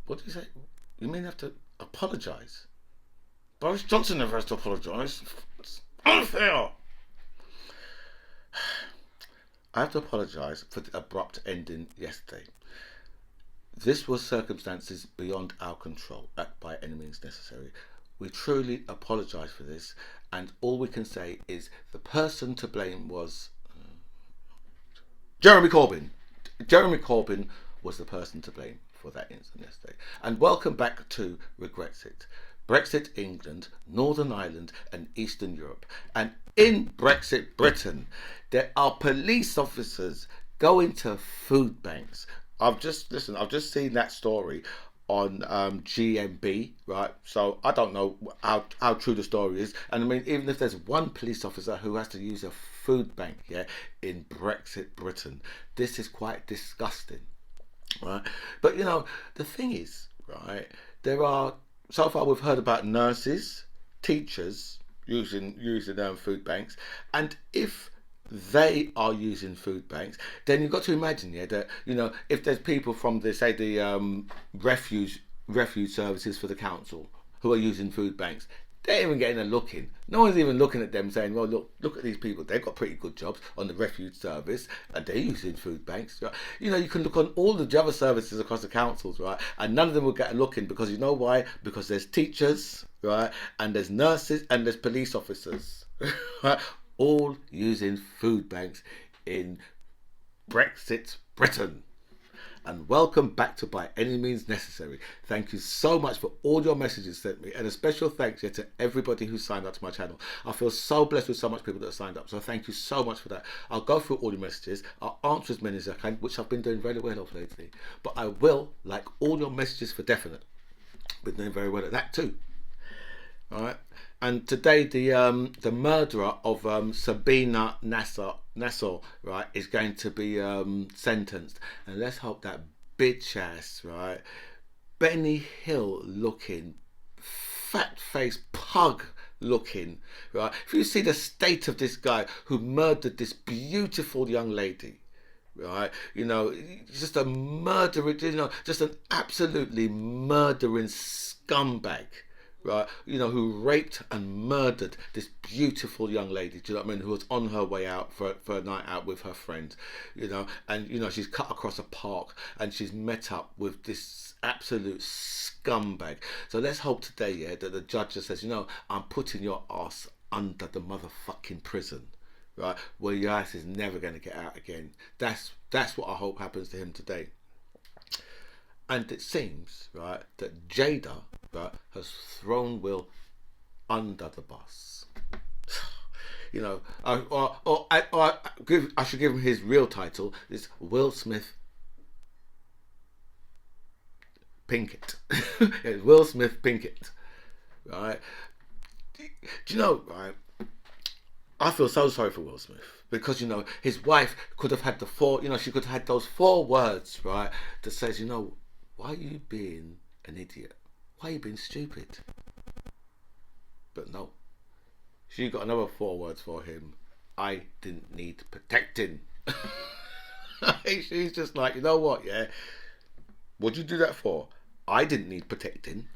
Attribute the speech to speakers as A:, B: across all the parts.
A: What do you say? You mean you have to apologise? Boris Johnson never has to apologise. It's unfair. I have to apologise for the abrupt ending yesterday. This was circumstances beyond our control, by any means necessary. We truly apologise for this, and all we can say is the person to blame was Jeremy Corbyn. Jeremy Corbyn was the person to blame for that incident yesterday. And welcome back to Regrexit. Brexit England, Northern Ireland and Eastern Europe. And in Brexit Britain, there are police officers going to food banks. I've just seen that story on GMB, right? So I don't know how true the story is. And I mean, even if there's one police officer who has to use a food bank, yeah, in Brexit Britain, this is quite disgusting, right? But you know, the thing is, right, there are, so far we've heard about nurses, teachers using food banks, and if they are using food banks, then you've got to imagine, yeah, that, you know, if there's people from the refuge services for the council who are using food banks, they're even getting a look in. No one's even looking at them saying, well, look at these people. They've got pretty good jobs on the refuge service and they're using food banks. Right? You know, you can look on all the other services across the councils, right? And none of them will get a look in, because you know why? Because there's teachers, right? And there's nurses and there's police officers, right? All using food banks in Brexit Britain. And welcome back to By Any Means Necessary. Thank you so much for all your messages sent me, and a special thanks here to everybody who signed up to my channel. I feel so blessed with so much people that have signed up, so thank you so much for that. I'll go through all your messages, I'll answer as many as I can, which I've been doing very well of lately, but I will like all your messages for definite. Been doing very well at that too. All right. And today, the murderer of Sabina Nassar, right, is going to be sentenced. And let's hope that bitch ass, right, Benny Hill looking, fat faced pug looking, right. If you see the state of this guy who murdered this beautiful young lady, right, you know, just a murderer, you know, just an absolutely murdering scumbag, right, you know, who raped and murdered this beautiful young lady, do you know what I mean, who was on her way out for a night out with her friend, you know, and you know, she's cut across a park and she's met up with this absolute scumbag. So let's hope today, yeah, that the judge just says, you know, I'm putting your ass under the motherfucking prison, right, where your ass is never going to get out again. That's what I hope happens to him today. And it seems, right, that Jada, right, has thrown Will under the bus. You know, I should give him his real title. It's Will Smith Pinkett. It's Will Smith Pinkett, right? Do you know, right? I feel so sorry for Will Smith, because, you know, his wife could have had she could have had those 4 words, right, that says, you know, why are you being an idiot? Why are you being stupid? But no. She got another 4 words for him. I didn't need protecting. She's just like, you know what, yeah? What'd you do that for? I didn't need protecting.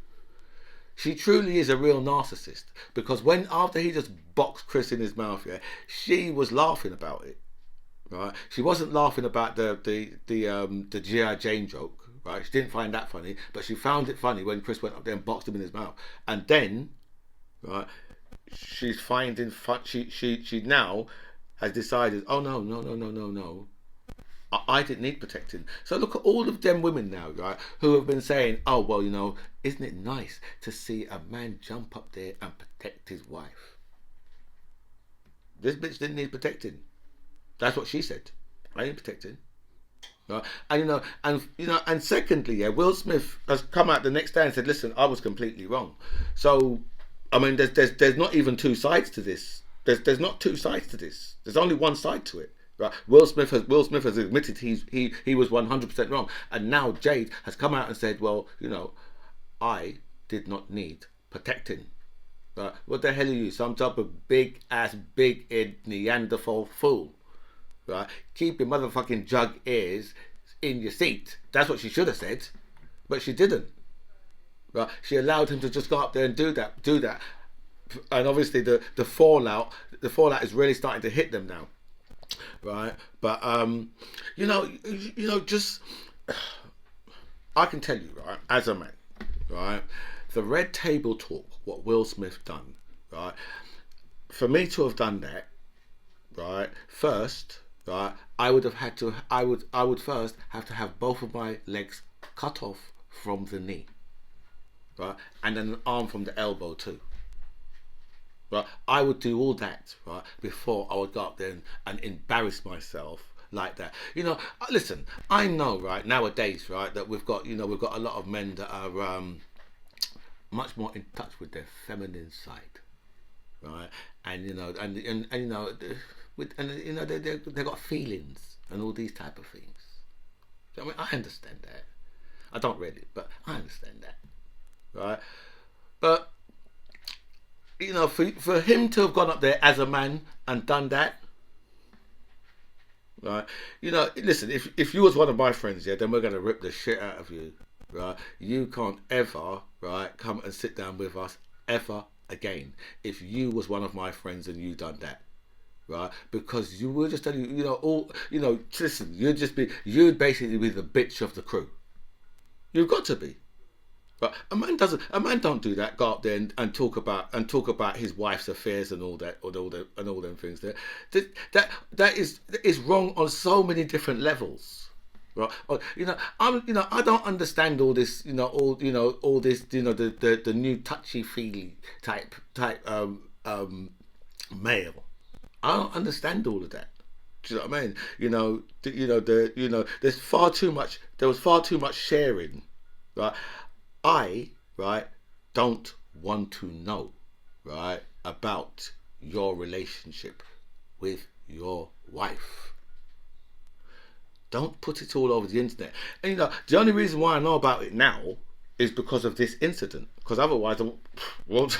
A: She truly is a real narcissist, because after he just boxed Chris in his mouth, yeah, she was laughing about it. Right? She wasn't laughing about the G.I. Jane joke. Right, she didn't find that funny, but she found it funny when Chris went up there and boxed him in his mouth. And then, right, she's finding fun. She now has decided, oh no, I didn't need protecting. So look at all of them women now, right, who have been saying, oh well, you know, isn't it nice to see a man jump up there and protect his wife? This bitch didn't need protecting. That's what she said. I ain't protecting. Right? And secondly, yeah, Will Smith has come out the next day and said, listen, I was completely wrong. So, I mean, there's not even 2 sides to this. There's not 2 sides to this. There's only one side to it. Right? Will Smith has admitted he was 100% wrong, and now Jade has come out and said, well, you know, I did not need protecting. Right? What the hell are you? Some type of big Neanderthal fool? Right? Keep your motherfucking jug ears in your seat. That's what she should have said, but she didn't. right? She allowed him to just go up there and do that, and obviously the fallout is really starting to hit them now, right? But just I can tell you, right, as a man, right, the red table talk, what Will Smith done, right, for me to have done that, right, first, right, I would first have to have both of my legs cut off from the knee, right, and then an arm from the elbow too. Right, I would do all that, right, before I would go up there and embarrass myself like that. Listen, I know, right, nowadays, right, that we've got a lot of men that are much more in touch with their feminine side, right, and they got feelings and all these type of things. I mean, I understand that. I don't really, but I understand that, right, but. For him to have gone up there as a man and done that, right? Listen, if you was one of my friends, yeah, then we're gonna rip the shit out of you, right? You can't ever, right, come and sit down with us ever again if you was one of my friends and you done that, right? Because you will just tell listen, you'd basically be the bitch of the crew. You've got to be. But a man don't do that. Go up there and talk about his wife's affairs and all that, and all them things. That is wrong on so many different levels, right? I don't understand all this. All this. The new touchy feely type male. I don't understand all of that. Do you know what I mean? There's far too much. There was far too much sharing, right? I, right, don't want to know, right, about your relationship with your wife. Don't put it all over the internet. And the only reason why I know about it now is because of this incident. Because otherwise, I would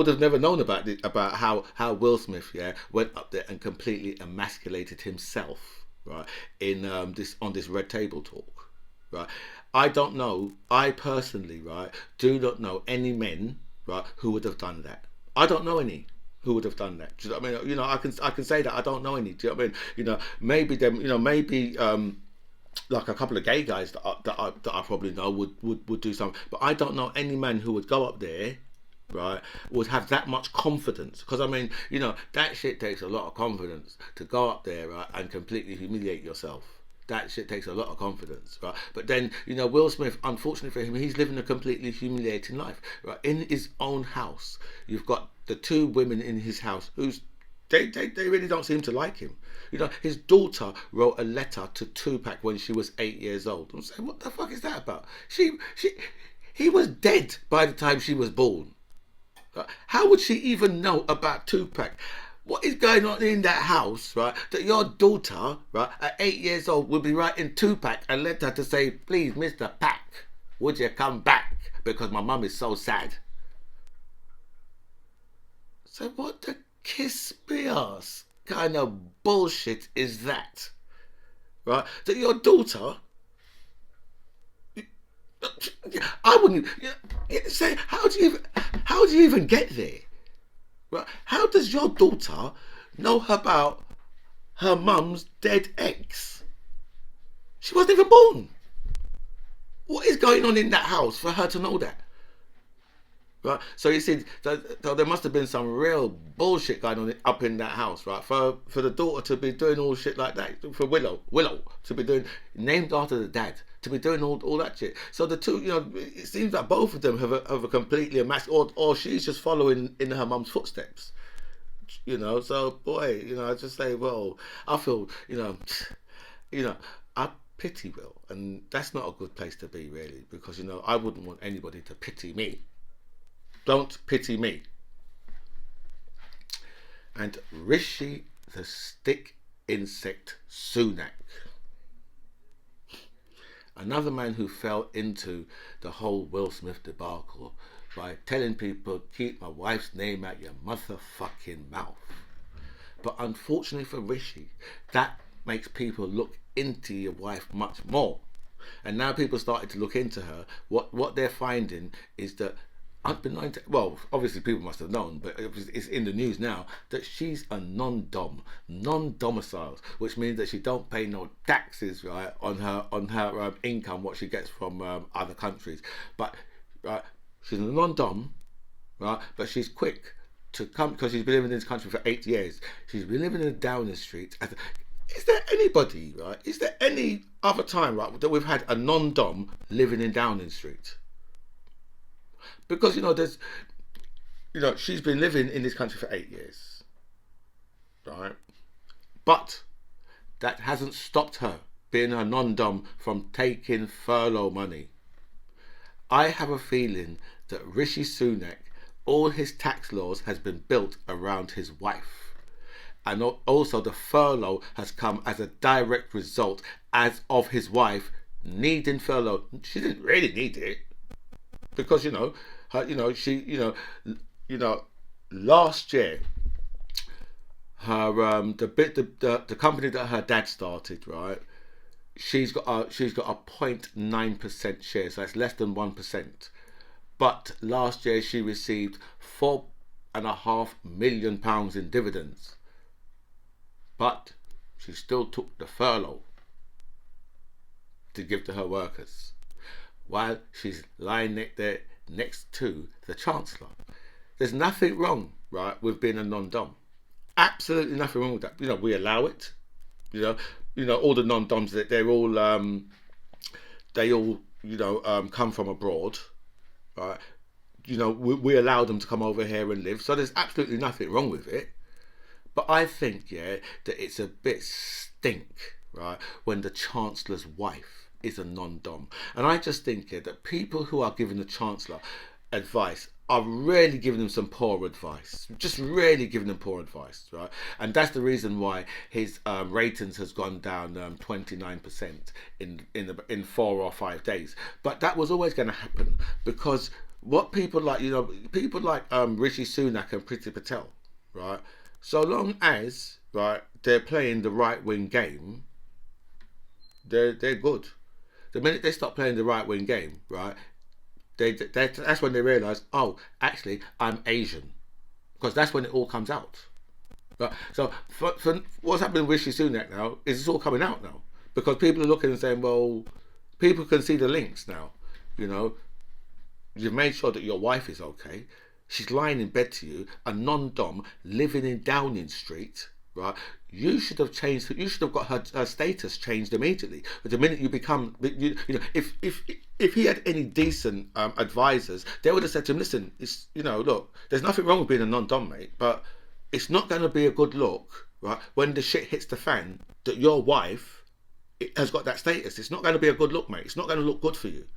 A: have never known about how Will Smith, yeah, went up there and completely emasculated himself, right, on this red table talk, right. I don't know. I personally, right, do not know any men, right, who would have done that. I don't know any who would have done that. Do you know what I mean? I can say that I don't know any. Do you know what I mean? Maybe them. Maybe like a couple of gay guys that I probably know would do something. But I don't know any man who would go up there, right, would have that much confidence. Because I mean, that shit takes a lot of confidence to go up there, right, and completely humiliate yourself. That shit takes a lot of confidence, right? But then, Will Smith, unfortunately for him, he's living a completely humiliating life, right? In his own house, you've got the two women in his house they really don't seem to like him. His daughter wrote a letter to Tupac when she was 8 years old. I'm saying, what the fuck is that about? He was dead by the time she was born. Right? How would she even know about Tupac? What is going on in that house, right? That your daughter, right, at 8 years old, will be writing Tupac a letter to say, please, Mr. Pac, would you come back? Because my mum is so sad. So what the kiss me ass kind of bullshit is that? Right? That your daughter, I wouldn't say, how do you even get there? Right? How does your daughter know about her mum's dead ex? She wasn't even born. What is going on in that house for her to know that? Right? So you see, there must have been some real bullshit going on up in that house, right? For the daughter to be doing all shit like that, for Willow to be doing, named after the dad, to be doing all that shit. So the two, it seems like both of them have a completely or she's just following in her mum's footsteps. So boy, I just say, well, I feel, I pity Will, and that's not a good place to be, really, because I wouldn't want anybody to pity me. Don't pity me. And Rishi the stick insect Sunak, another man who fell into the whole Will Smith debacle by telling people, keep my wife's name out your motherfucking mouth. But unfortunately for Rishi, that makes people look into your wife much more. And now people started to look into her. What they're finding is that, unbeknownst, well, obviously people must have known, but it's in the news now that she's a non-domiciled, which means that she don't pay no taxes, right, on her income, what she gets from other countries. But right, she's a non-dom, right, but she's quick to come because she's been living in this country for 8 years. She's been living in Downing Street. Is there anybody, right? Is there any other time, right, that we've had a non-dom living in Downing Street? Because there's, she's been living in this country for 8 years, right? But that hasn't stopped her being a non-dom from taking furlough money. I have a feeling that Rishi Sunak, all his tax laws has been built around his wife. And also the furlough has come as a direct result as of his wife needing furlough. She didn't really need it because, last year, her the company that her dad started, right? She's got a 0.9% share, so that's less than 1%. But last year she received £4.5 million in dividends. But she still took the furlough to give to her workers, while she's lying there next to the Chancellor. There's nothing wrong, right, with being a non-dom. Absolutely nothing wrong with that. We allow it. All the non-doms, they're all come from abroad, right? We allow them to come over here and live, so there's absolutely nothing wrong with it. But I think, that it's a bit stink, right, when the Chancellor's wife is a non-dom. And I just think that people who are giving the Chancellor advice are really giving them some poor advice. Just really giving them poor advice, right? And that's the reason why his ratings has gone down 29% in 4 or 5 days. But that was always going to happen because what people like, Rishi Sunak and Priti Patel, right? So long as, right, they're playing the right-wing game, they're good. The minute they stop playing the right-wing game, right, that's when they realise, oh, actually, I'm Asian. Because that's when it all comes out. Right? So for what's happening with Rishi Sunak now is it's all coming out now. Because people are looking and saying, well, people can see the links now. You've made sure that your wife is okay. She's lying in bed to you, a non-dom living in Downing Street, right? You should have changed. You should have got her status changed immediately. But the minute you become, if he had any decent advisors, they would have said to him, "Listen, it's look, there's nothing wrong with being a non-dom, mate, but it's not going to be a good look, right? When the shit hits the fan, that your wife has got that status. It's not going to be a good look, mate. It's not going to look good for you."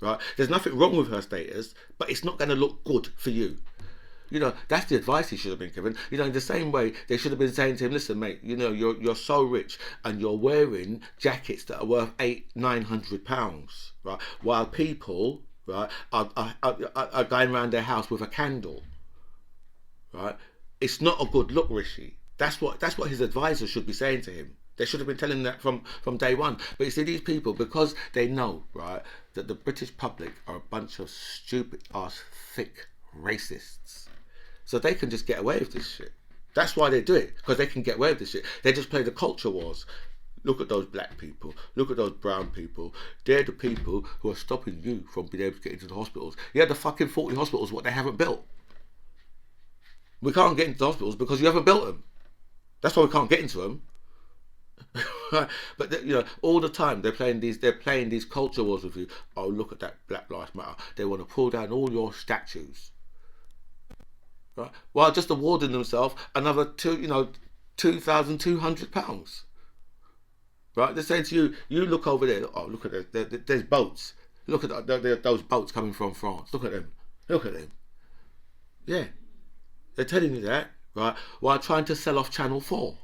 A: Right? There's nothing wrong with her status, but it's not going to look good for you. That's the advice he should have been given. In the same way, they should have been saying to him, listen, mate, you're so rich and you're wearing jackets that are worth £800-900, right? While people, right, are going around their house with a candle, right? It's not a good look, Rishi. That's what his advisors should be saying to him. They should have been telling him that from day one. But you see, these people, because they know, right, that the British public are a bunch of stupid ass, thick racists. So they can just get away with this shit. That's why they do it, because they can get away with this shit. They just play the culture wars. Look at those black people. Look at those brown people. They're the people who are stopping you from being able to get into the hospitals. Yeah, the fucking 40 hospitals, what they haven't built. We can't get into the hospitals because you haven't built them. That's why we can't get into them. But all the time they're playing these culture wars with you. Oh, look at that Black Lives Matter. They want to pull down all your statues, right? While just awarding themselves another £2,200. Right? They're saying to you, you look over there. Oh, look at that. There's boats. Look at those boats coming from France. Look at them. Look at them. Yeah, they're telling you that, right? While trying to sell off Channel 4.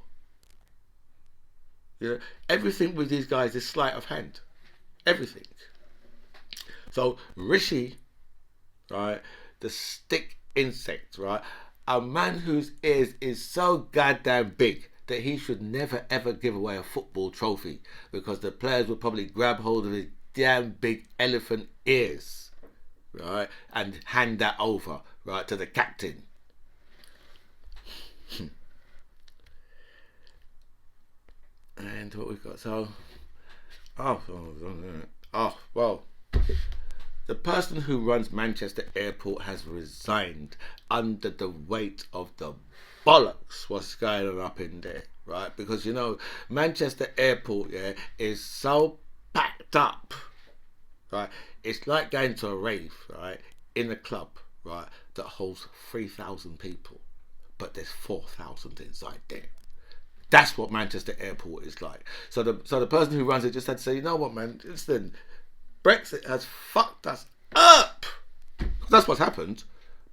A: Everything with these guys is sleight of hand. Everything. So Rishi, right, the stick insect, right, a man whose ears is so goddamn big that he should never ever give away a football trophy because the players would probably grab hold of his damn big elephant ears, right, and hand that over, right, to the captain. And what we've got, so, well, the person who runs Manchester Airport has resigned under the weight of the bollocks what's going on up in there, right? Because you know, Manchester Airport, yeah, is so packed up, right? It's like going to a rave, right, in a club, right, that holds 3,000 people, but there's 4,000 inside there. That's what Manchester Airport is like. So the person who runs it just had to say, you know what, man, listen, Brexit has fucked us up. That's what's happened.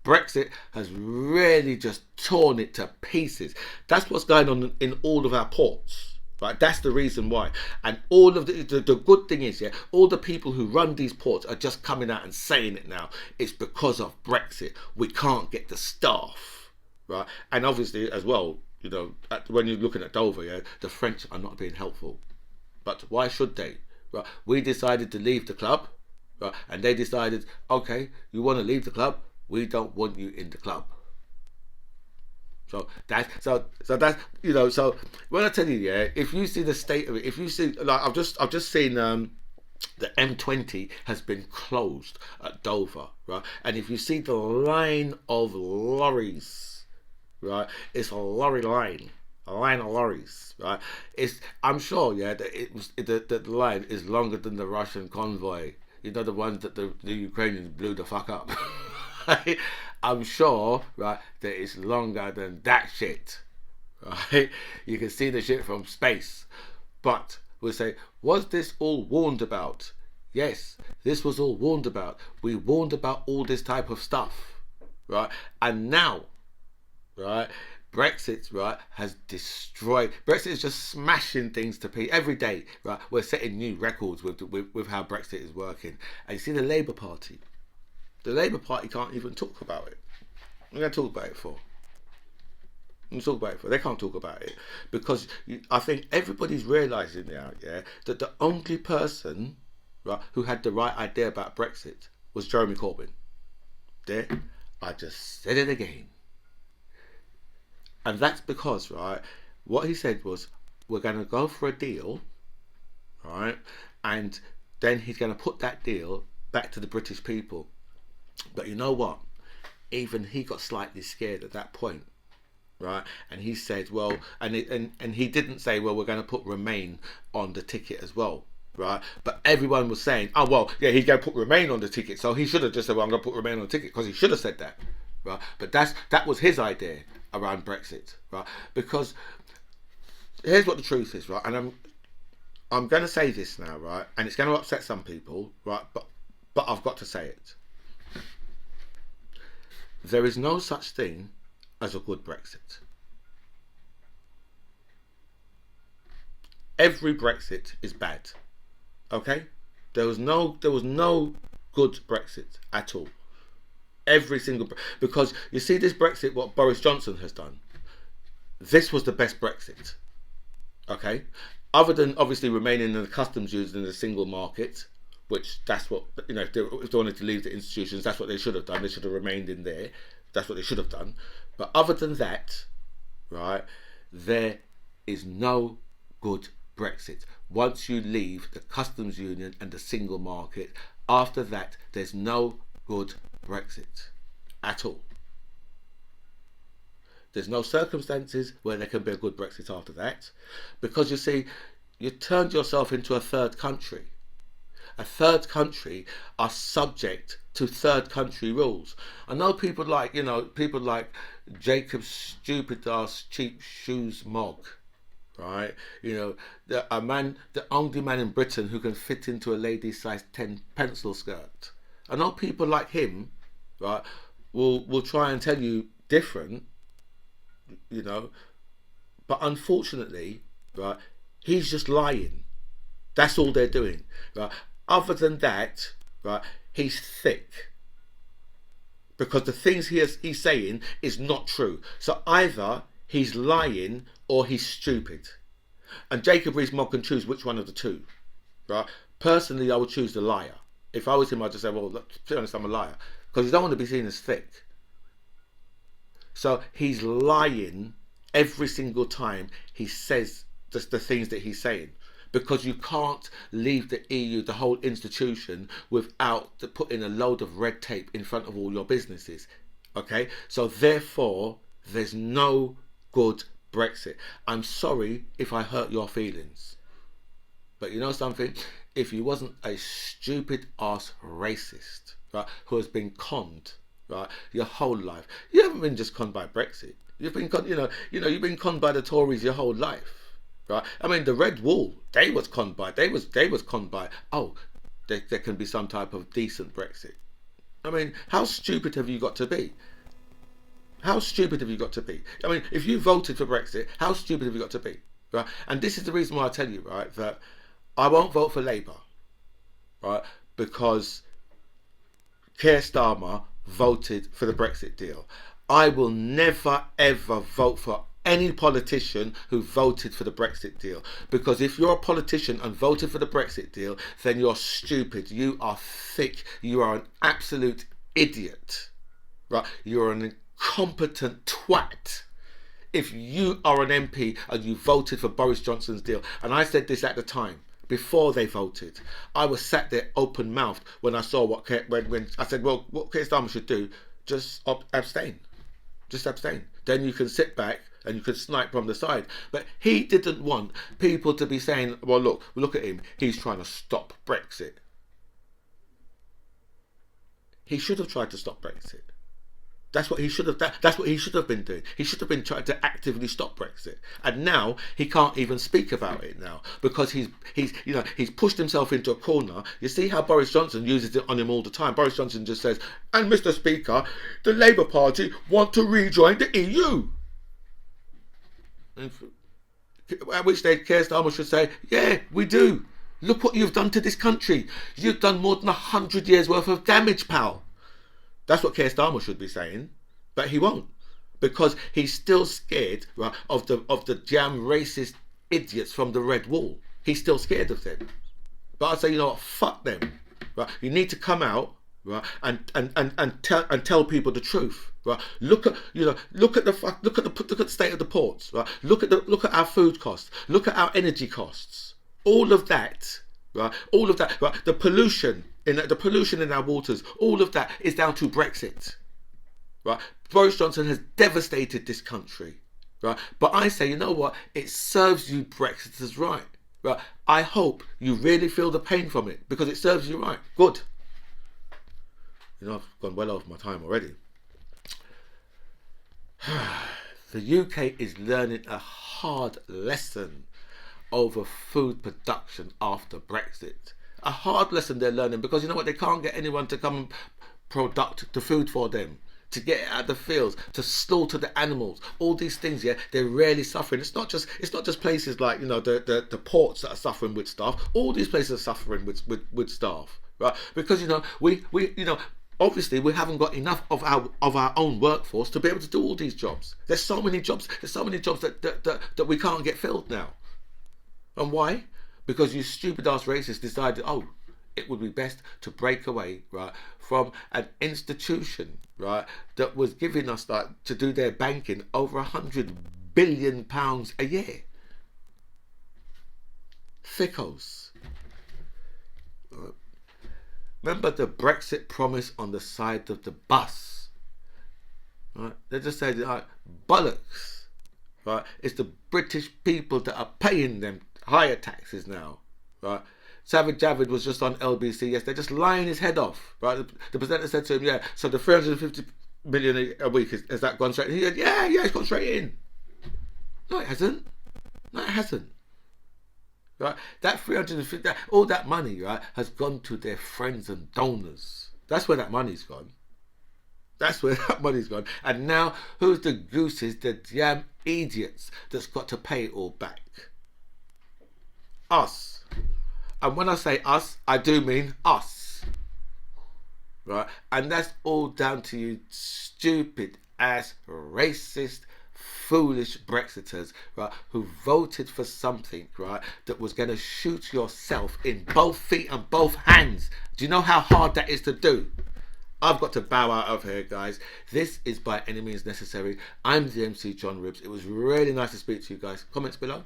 A: Brexit has really just torn it to pieces. That's what's going on in all of our ports. Right, that's the reason why. And all of the good thing is, yeah, all the people who run these ports are just coming out and saying it now. It's because of Brexit. We can't get the staff. Right, and obviously as well, you know, when you're looking at Dover, yeah, the French are not being helpful. But why should they? Right, we decided to leave the club, right, and they decided, okay, you want to leave the club, we don't want you in the club. So that's you know. So when I tell you, yeah, if you see the state of it, if you see, like I've just seen the M20 has been closed at Dover, right, and if you see the line of lorries, right, it's a lorry line. A line of lorries, right? I'm sure, yeah, that the line is longer than the Russian convoy. You know, the ones that the Ukrainians blew the fuck up. I'm sure, right, that it's longer than that shit. Right? You can see the shit from space. But we'll say, was this all warned about? Yes, this was all warned about. We warned about all this type of stuff. Right? And now, right, Brexit, right, has destroyed. Brexit is just smashing things to pieces every day, right? We're setting new records with how Brexit is working. And you see the Labour Party. The Labour Party can't even talk about it. We're going to talk about it for. They can't talk about it because I think everybody's realising now, yeah, that the only person, right, who had the right idea about Brexit was Jeremy Corbyn. There, I just said it again. And that's because, right, what he said was, we're going to go for a deal, right, and then he's going to put that deal back to the British people. But you know what? Even he got slightly scared at that point, right? And he said, well, and he didn't say, well, we're going to put Remain on the ticket as well, right? But everyone was saying, oh, well, yeah, he's going to put Remain on the ticket. So he should have just said, well, I'm going to put Remain on the ticket, because he should have said that, right? But that was his idea around Brexit, right? Because here's what the truth is, right? And I'm going to say this now, right? And it's going to upset some people, right? But I've got to say it. There is no such thing as a good Brexit. Every Brexit is bad. Okay? There was no good Brexit at all. Every single, because you see this Brexit, what Boris Johnson has done, this was the best Brexit. Okay? Other than obviously remaining in the customs union in the single market, which that's what, you know, if they wanted to leave the institutions, that's what they should have done. They should have remained in there. That's what they should have done. But other than that, right, there is no good Brexit. Once you leave the customs union and the single market, after that, there's no good Brexit at all. There's no circumstances where there can be a good Brexit after that, because you see, you turned yourself into a third country. A third country are subject to third country rules. I know people like Jacob's stupid ass cheap shoes Mog, right? You know, the only man in Britain who can fit into a lady's size 10 pencil skirt. I know people like him, right, will try and tell you different, you know, but unfortunately, right, he's just lying. That's all they're doing, right? Other than that, right, he's thick, because the things he's saying is not true. So either he's lying or he's stupid. And Jacob Rees-Mogg can choose which one of the two, right? Personally, I would choose the liar. If I was him, I'd just say, well, look, to be honest, I'm a liar. Because you don't want to be seen as thick. So he's lying every single time he says just the things that he's saying. Because you can't leave the EU, the whole institution, without putting a load of red tape in front of all your businesses. Okay? So therefore, there's no good Brexit. I'm sorry if I hurt your feelings. But you know something? If you wasn't a stupid ass racist, right, who has been conned, right, your whole life. You haven't been just conned by Brexit. You've been conned, you've been conned by the Tories your whole life. Right? I mean, the Red Wall, they was conned by. They was conned by. Oh, there can be some type of decent Brexit. I mean, how stupid have you got to be? How stupid have you got to be? I mean, if you voted for Brexit, how stupid have you got to be? Right? And this is the reason why I tell you, right, that I won't vote for Labour, right, because Keir Starmer voted for the Brexit deal. I will never ever vote for any politician who voted for the Brexit deal, because if you're a politician and voted for the Brexit deal, then you're stupid, you are thick, you are an absolute idiot, right? You're an incompetent twat if you are an MP and you voted for Boris Johnson's deal. And I said this at the time, before they voted. I was sat there open mouthed when I saw when I said, well, what Keir Starmer should do, just abstain. Just abstain. Then you can sit back and you can snipe from the side. But he didn't want people to be saying, well, look at him. He's trying to stop Brexit. He should have tried to stop Brexit. That's what he should have. That's what he should have been doing. He should have been trying to actively stop Brexit. And now he can't even speak about it now because he's pushed himself into a corner. You see how Boris Johnson uses it on him all the time. Boris Johnson just says, "And Mr. Speaker, the Labour Party want to rejoin the EU." At which stage Keir Starmer should say, "Yeah, we do. Look what you've done to this country. You've done more than 100 years worth of damage, pal." That's what Keir Starmer should be saying, but he won't, because he's still scared, right, of the damn racist idiots from the Red Wall. He's still scared of them. But I say, you know what, fuck them. Right? You need to come out, right, and tell people the truth. Right? Look at the state of the ports. Right? Look at our food costs. Look at our energy costs. All of that. Right? All of that, right? The pollution in our waters, all of that is down to Brexit. Right? Boris Johnson has devastated this country. Right? But I say, you know what? It serves you Brexiters right. Right? I hope you really feel the pain from it because it serves you right. Good. You know, I've gone well over my time already. The UK is learning a hard lesson over food production after Brexit. A hard lesson they're learning because you know what, they can't get anyone to come and product the food for them, to get it out of the fields, to slaughter the animals. All these things, yeah, they're really suffering. It's not just places like, you know, the ports that are suffering with staff. All these places are suffering with staff, right? Because you know we obviously we haven't got enough of our own workforce to be able to do all these jobs. There's so many jobs that we can't get filled now. And why? Because you stupid ass racists decided, it would be best to break away, right, from an institution, right, that was giving us to do their banking over £100 billion a year. Thickos. Remember the Brexit promise on the side of the bus? Right? They just said, bollocks. Right? It's the British people that are paying them higher taxes now, right? Savage Javid was just on LBC yesterday, just lying his head off, right? The presenter said to him, yeah, so the 350 million a week, has that gone straight in? He said, yeah, it's gone straight in. No, it hasn't. Right? That 350, all that money, right, has gone to their friends and donors. That's where that money's gone. And now, who's the gooses, the damn idiots that's got to pay it all back? Us. And when I say us, I do mean us. Right? And that's all down to you stupid ass racist foolish Brexiters, right, who voted for something, right, that was going to shoot yourself in both feet and both hands. Do you know how hard that is to do? I've got to bow out of here, guys. This is By Any Means Necessary. I'm the MC John Ribbs. It was really nice to speak to you guys. Comments below.